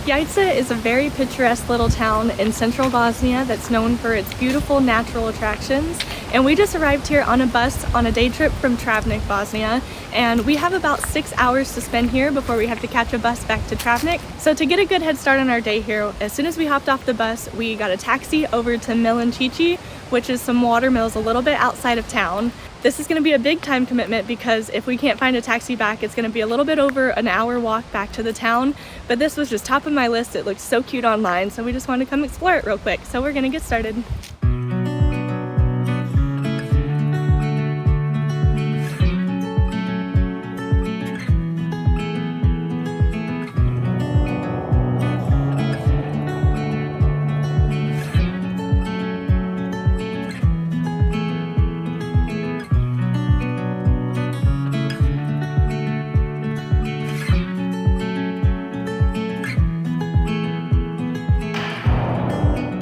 Jajce is a very picturesque little town in central Bosnia that's known for its beautiful natural attractions. And we just arrived here on a bus on a day trip from Travnik, Bosnia. And we have about 6 hours to spend here before we have to catch a bus back to Travnik. So to get a good head start on our day here, as soon as we hopped off the bus, we got a taxi over to Mlincici, which is some water mills a little bit outside of town. This is going to be a big time commitment because if we can't find a taxi back, it's going to be a little bit over an hour walk back to the town. But this was just top of my list. It looked so cute online, so we just wanted to come explore it real quick. So we're going to get started.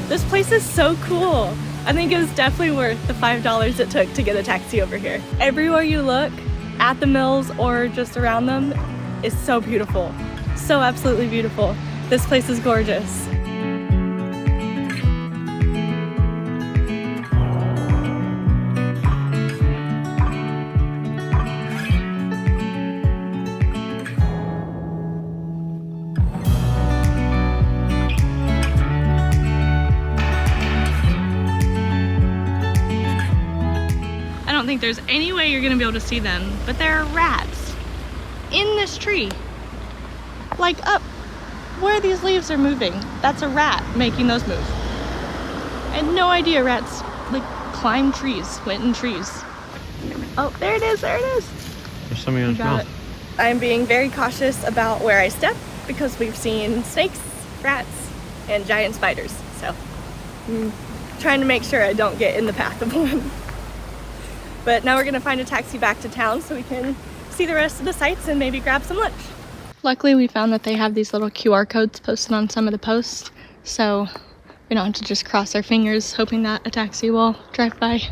This place is so cool. I think it was definitely worth the $5 it took to get a taxi over here. Everywhere you look, at the mills or just around them, is so beautiful. So absolutely beautiful. This place is gorgeous. I don't think there's any way you're gonna be able to see them, but there are rats in this tree. Like up where these leaves are moving. That's a rat making those move. I had no idea rats like climb trees, went in trees. Oh, there it is, there it is. There's something on smell. I'm being very cautious about where I step because we've seen snakes, rats, and giant spiders. So I'm trying to make sure I don't get in the path of one. But now we're gonna find a taxi back to town so we can see the rest of the sights and maybe grab some lunch. Luckily, we found that they have these little QR codes posted on some of the posts, so we don't have to just cross our fingers hoping that a taxi will drive by.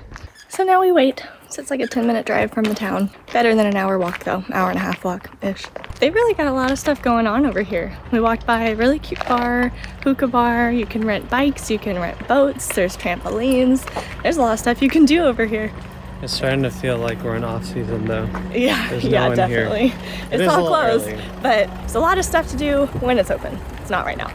So now we wait. So it's like a 10-minute drive from the town. Better than an hour walk though, hour and a half walk-ish. They've really got a lot of stuff going on over here. We walked by a really cute bar, hookah bar. You can rent bikes, you can rent boats, there's trampolines. There's a lot of stuff you can do over here. It's starting to feel like we're in off season though. Yeah, There's yeah, no one definitely. Here. It's all closed, but there's a lot of stuff to do when it's open. It's not right now.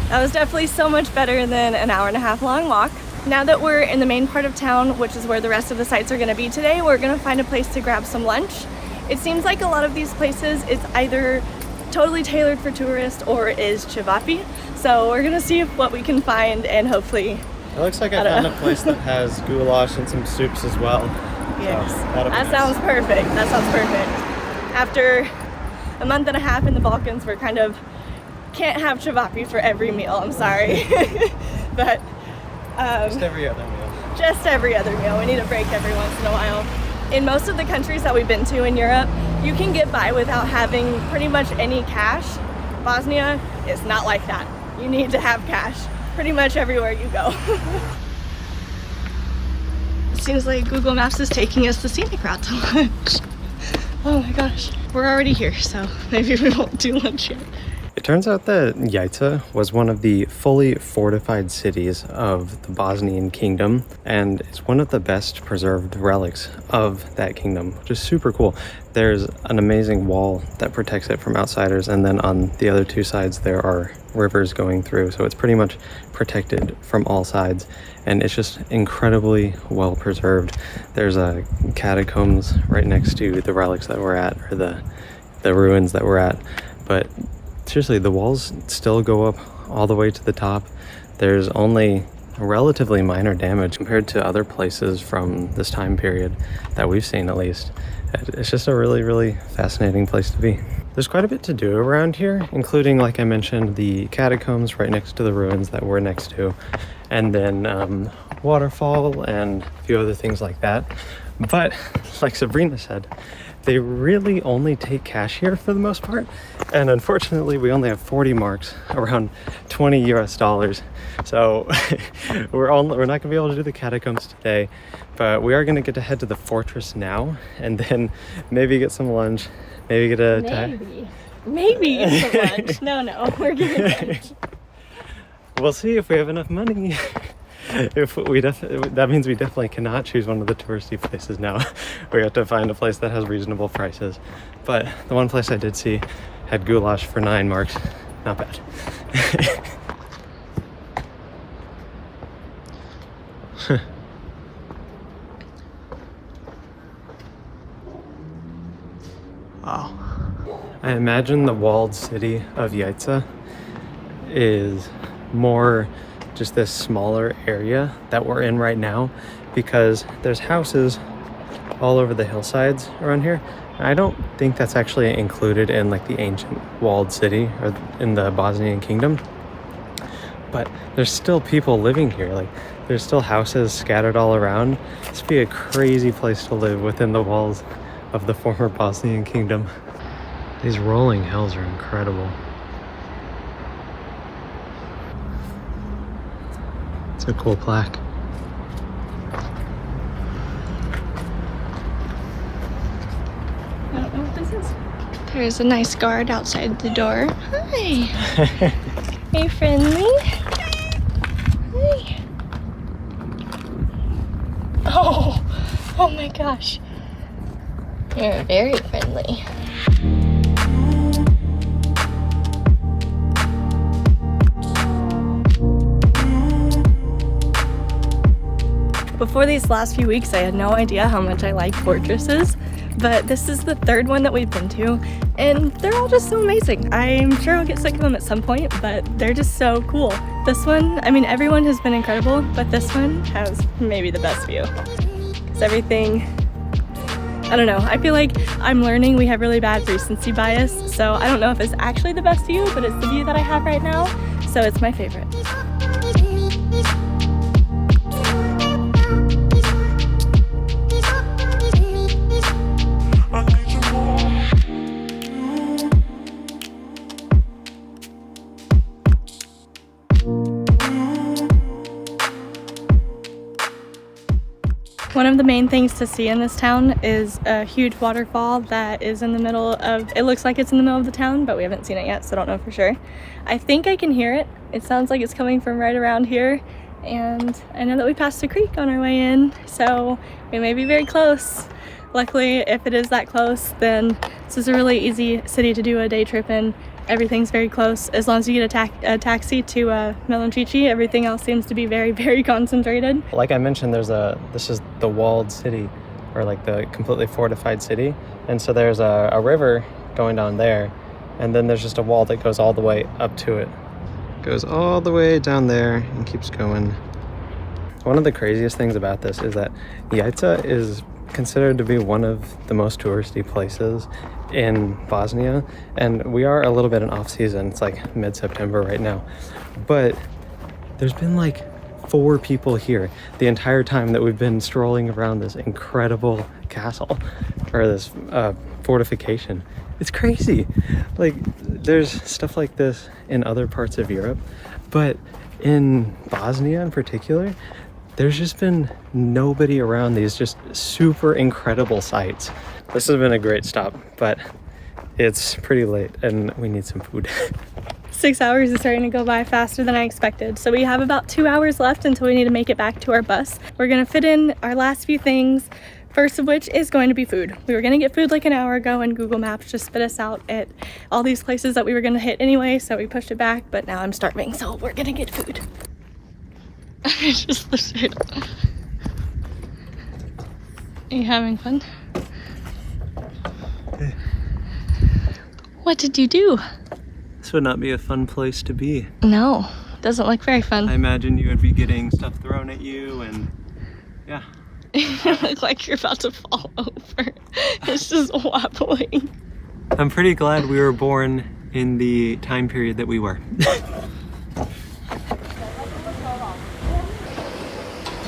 That was definitely so much better than an hour and a half long walk. Now that we're in the main part of town, which is where the rest of the sites are gonna be today, we're gonna find a place to grab some lunch. It seems like a lot of these places, it's either totally tailored for tourists or is Cevapi. So we're gonna see what we can find and hopefully. It looks like I found a place that has goulash and some soups as well. Yes, so that sounds perfect. That sounds perfect. After a month and a half in the Balkans, we're kind of can't have Cevapi for every meal. I'm sorry, but just every other meal. Just every other meal. We need a break every once in a while. In most of the countries that we've been to in Europe, you can get by without having pretty much any cash. Bosnia is not like that. You need to have cash pretty much everywhere you go. It seems like Google Maps is taking us the scenic route to lunch. Oh my gosh, we're already here, so maybe we won't do lunch yet. It turns out that Jajce was one of the fully fortified cities of the Bosnian kingdom, and it's one of the best preserved relics of that kingdom, which is super cool. There's an amazing wall that protects it from outsiders, and then on the other two sides there are rivers going through, so it's pretty much protected from all sides, and it's just incredibly well preserved. There's a catacombs right next to the relics that we're at, or the ruins that we're at, but seriously, the walls still go up all the way to the top. There's only relatively minor damage compared to other places from this time period that we've seen, at least. It's just a really, really fascinating place to be. There's quite a bit to do around here, including, like I mentioned, the catacombs right next to the ruins that we're next to, and then waterfall and a few other things like that. But like Sabrina said, they really only take cash here for the most part. And unfortunately, we only have 40 marks, around 20 US dollars. So we're not gonna be able to do the catacombs today, but we are gonna get to head to the fortress now, and then maybe get some lunch, maybe get a Maybe get some lunch. No, we're getting lunch. We'll see if we have enough money. That means we definitely cannot choose one of the touristy places now. We have to find a place that has reasonable prices. But the one place I did see had goulash for 9 marks. Not bad. Wow. I imagine the walled city of Jajce is more just this smaller area that we're in right now, because there's houses all over the hillsides around here. I don't think that's actually included in like the ancient walled city or in the Bosnian kingdom, but there's still people living here. Like, there's still houses scattered all around. This would be a crazy place to live within the walls of the former Bosnian kingdom. These rolling hills are incredible. It's a cool plaque. I don't know what this is. There's a nice guard outside the door. Hi. Are you friendly? Hi. Oh my gosh. You're very friendly. Before these last few weeks, I had no idea how much I like fortresses, but this is the 3rd one that we've been to, and they're all just so amazing. I'm sure I'll get sick of them at some point, but they're just so cool. This one, I mean, everyone has been incredible, but this one has maybe the best view. Because everything, I don't know, I feel like I'm learning we have really bad recency bias, so I don't know if it's actually the best view, but it's the view that I have right now, so it's my favorite. One of the main things to see in this town is a huge waterfall that is in the middle of, it looks like it's in the middle of the town, but we haven't seen it yet, so I don't know for sure. I think I can hear it. It sounds like it's coming from right around here, and I know that we passed a creek on our way in, so we may be very close. Luckily, if it is that close, then this is a really easy city to do a day trip in. Everything's very close. As long as you get a taxi to Mlincici, everything else seems to be very, very concentrated. Like I mentioned, this is the walled city, or like the completely fortified city. And so there's a river going down there, and then there's just a wall that goes all the way up to it. Goes all the way down there and keeps going. One of the craziest things about this is that Jajce is considered to be one of the most touristy places in Bosnia, and we are a little bit in off season. It's like mid-September right now, but there's been like 4 people here the entire time that we've been strolling around this incredible castle, or this fortification. It's crazy. Like, there's stuff like this in other parts of Europe, but in Bosnia in particular, there's just been nobody around these just super incredible sights. This has been a great stop, but it's pretty late and we need some food. 6 hours is starting to go by faster than I expected. So we have about 2 hours left until we need to make it back to our bus. We're gonna fit in our last few things, first of which is going to be food. We were gonna get food like an hour ago, and Google Maps just spit us out at all these places that we were gonna hit anyway, so we pushed it back, but now I'm starving, so we're gonna get food. I just lifted. Are you having fun? What did you do? This would not be a fun place to be. No, doesn't look very fun. I imagine you would be getting stuff thrown at you, and yeah. You look like you're about to fall over. It's just wobbling. I'm pretty glad we were born in the time period that we were.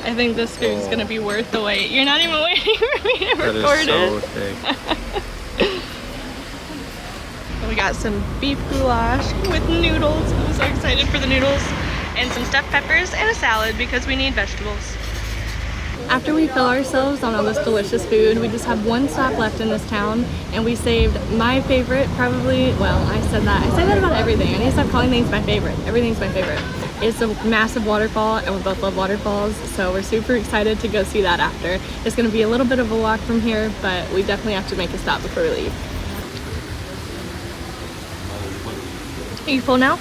I think this food's gonna be worth the wait. You're not even waiting for me to record it. thick. We got some beef goulash with noodles. I'm so excited for the noodles. And some stuffed peppers and a salad because we need vegetables. After we fill ourselves on all this delicious food, we just have one stop left in this town, and we saved my favorite, probably, well, I say that about everything. I need to stop calling things my favorite. Everything's my favorite. It's a massive waterfall, and we both love waterfalls, so we're super excited to go see that after. It's gonna be a little bit of a walk from here, but we definitely have to make a stop before we leave. Are you full now?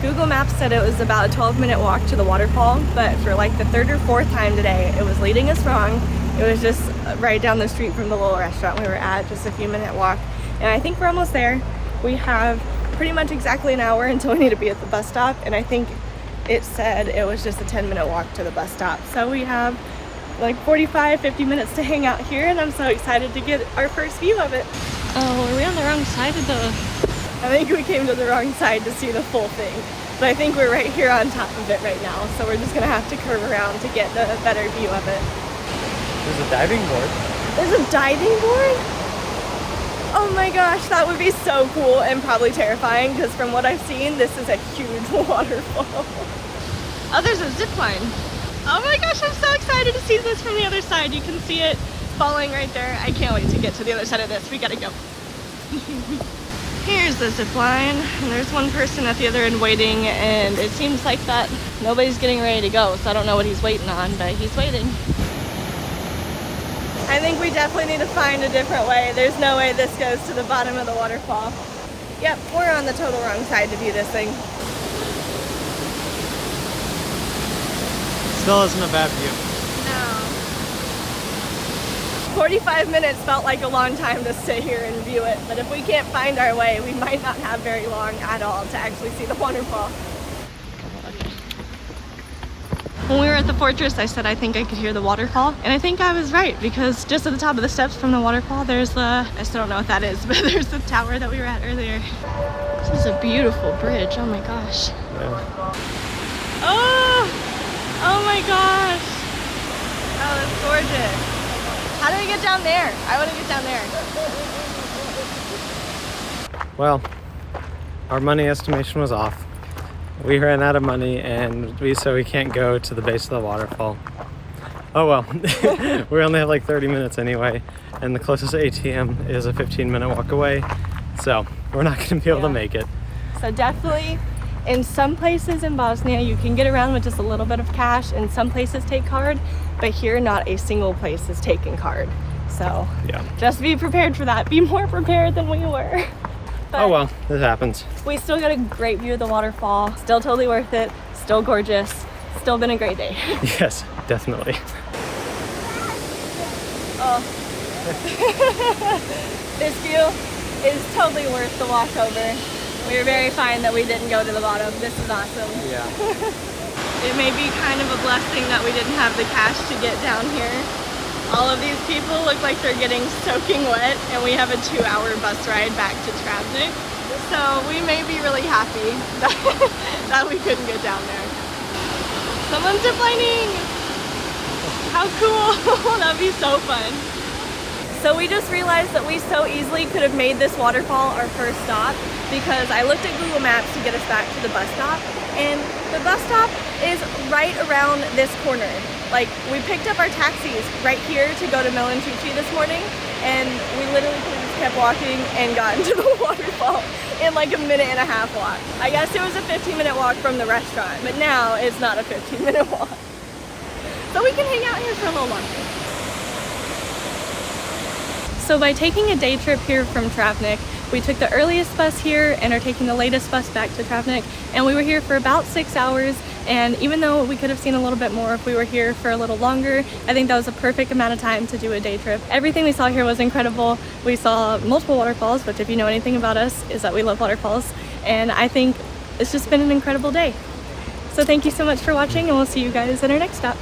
Google Maps said it was about a 12-minute walk to the waterfall, but for like the third or fourth time today, it was leading us wrong. It was just right down the street from the little restaurant we were at, just a few-minute walk. And I think we're almost there. We have pretty much exactly an hour until we need to be at the bus stop, and I think it said it was just a 10-minute walk to the bus stop. So we have like 45-50 minutes to hang out here, and I'm so excited to get our first view of it. Oh, are we on the wrong side of the... I think we came to the wrong side to see the full thing, but I think we're right here on top of it right now, so we're just gonna have to curve around to get the better view of it. There's a diving board. There's a diving board? Oh my gosh, that would be so cool and probably terrifying, because from what I've seen, this is a huge waterfall. Oh, there's a zip line. Oh my gosh, I'm so excited to see this from the other side. You can see it falling right there. I can't wait to get to the other side of this. We gotta go. Here's the zip line, and there's one person at the other end waiting, and it seems like that nobody's getting ready to go, so I don't know what he's waiting on, but he's waiting. I think we definitely need to find a different way. There's no way this goes to the bottom of the waterfall. Yep, we're on the total wrong side to view this thing. Still isn't a bad view. No. 45 minutes felt like a long time to sit here and view it, but if we can't find our way, we might not have very long at all to actually see the waterfall. When we were at the fortress, I said I think I could hear the waterfall, and I think I was right, because just at the top of the steps from the waterfall, there's the, I still don't know what that is, but there's the tower that we were at earlier. This is a beautiful bridge, oh my gosh. Yeah. Oh my gosh. Oh, that's gorgeous. How do we get down there? I want to get down there. Well, our money estimation was off. We ran out of money, and so we can't go to the base of the waterfall. Oh well, we only have like 30 minutes anyway, and the closest ATM is a 15-minute walk away, so we're not going to be able to make it. So definitely, in some places in Bosnia, you can get around with just a little bit of cash, and some places take card, but here not a single place is taking card. So yeah, just be prepared for that. Be more prepared than we were. But oh well, this happens. We still got a great view of the waterfall. Still totally worth it. Still gorgeous. Still been a great day. Yes, definitely. Oh. This view is totally worth the walk over. We were very fine that we didn't go to the bottom. This is awesome. Yeah. It may be kind of a blessing that we didn't have the cash to get down here. All of these people look like they're getting soaking wet, and we have a 2-hour bus ride back to Travnik. So we may be really happy that we couldn't get down there. Someone's ziplining! How cool! That'd be so fun. So we just realized that we so easily could have made this waterfall our first stop, because I looked at Google Maps to get us back to the bus stop, and the bus stop is right around this corner. Like, we picked up our taxis right here to go to Mlincici this morning, and we literally could have just kept walking and gotten to the waterfall in like a 1.5-minute walk. I guess it was a 15-minute walk from the restaurant, but now it's not a 15-minute walk. So we can hang out here for a little longer. So by taking a day trip here from Travnik, we took the earliest bus here and are taking the latest bus back to Travnik, and we were here for about 6 hours, and even though we could have seen a little bit more if we were here for a little longer, I think that was a perfect amount of time to do a day trip. Everything we saw here was incredible. We saw multiple waterfalls, which if you know anything about us is that we love waterfalls, and I think it's just been an incredible day. So thank you so much for watching, and we'll see you guys at our next stop.